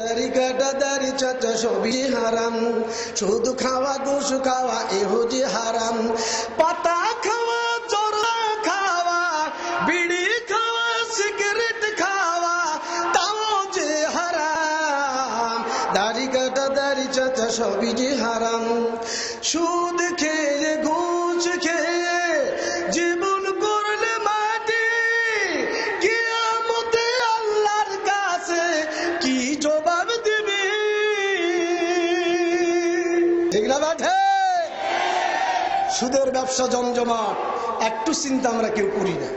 দাড়ি কাটা দাড়ি চাচা সবই হারাম, শুধু খাওয়া ঘুষ খাওয়া এহো যে হারাম। পাতা খাওয়া জর্দা খাওয়া বিড়ি খাওয়া সিগারেট খাওয়া তাও যে হারাম। দাড়ি কাটা দাড়ি চাচা সবই যে হারাম। সুদ খেয়ে ঘুষ খেয়ে জীবন করলে মাটি, কিয়ামতে আল্লাহর কাছে কি জবাব দিবি? ঠিক না বাঠে? সুদের ব্যবসা জমজমাট, একটু চিন্তা আমরা কেউ করি না।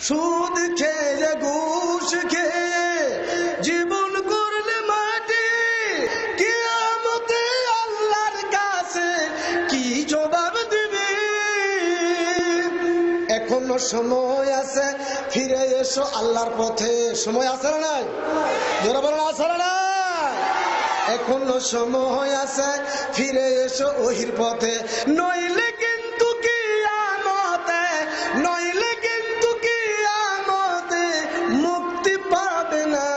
সুদ খেয়ে ঘুষ খেয়ে জীবন করলে মাটি, কিয়ামতে আল্লাহর কাছে কি জবাব দিবি? এখনো সময় আছে, ফিরে এসো আল্লাহর পথে। সময় আছে না নাই? জোরে বলেন আছে না নাই? এখনো সময় আছে, ফিরে এসো ওহির পথে। নইলে কিন্তু কিয়ামতে, নইলে কিন্তু কিয়ামতে মুক্তি পাবে না।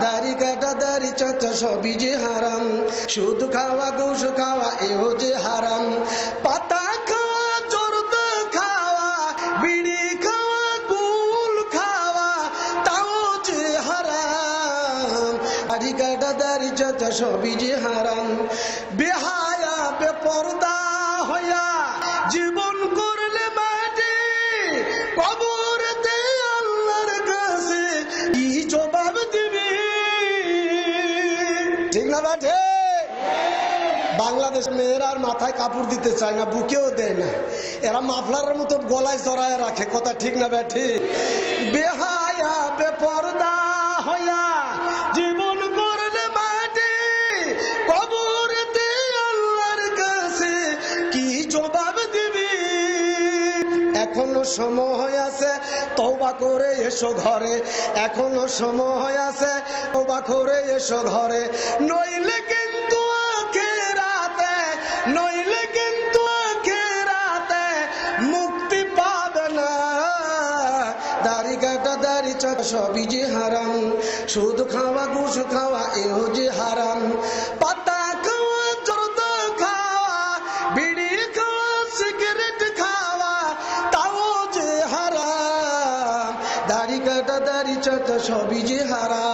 দাড়ি কাটা দাড়ি চাচা সবই যে হারাম, শুধু খাওয়া ঘুষ খাওয়া এও যে হারাম। পাতা খাওয়া জর্দা খাওয়া বিড়ি খাওয়া গুল খাওয়া তাও যে হারাম। দাড়ি কাটা দাড়ি চাচা সবই যে হারাম। বেহায়া বেপরদা হইয়া জীবন করলে মাটি, কবরেতে আল্লাহর কাছে কি জবাব দিবি? ঠিক না বাঠে? বাংলাদেশ মেয়েরার মাথায় কাপড় দিতে চায় না, বুকেও দেয় না, এরা মাফলারের মতো গলায় জড়ায় রাখে। কথা ঠিক না ব্যাঠি? বেহায়া বেপরদা হইয়া জীবন করলে মাটি, কবরেতে আল্লাহর কাছে কি জবাব দিবি? এখনো সময় আছে, তওবা করে এসো ঘরে। এখনো সময় আছে, তওবা করে এসো ঘরে। নইলে কিন্তু আখিরাতে, নইলে কিন্তু আখিরাতে মুক্তি পাবে না। দাড়ি কাটা দাড়ি চাচা সবই যে হারাম, শুধু খাওয়া ঘুষ খাওয়া এও যে হারাম। পাতা খাওয়া জর্দা খাওয়া বিড়ি খাওয়া সিগারেট খাওয়া তাও যে হারাম। দাড়ি কাটা দাড়ি চাচা সবই যে হারাম।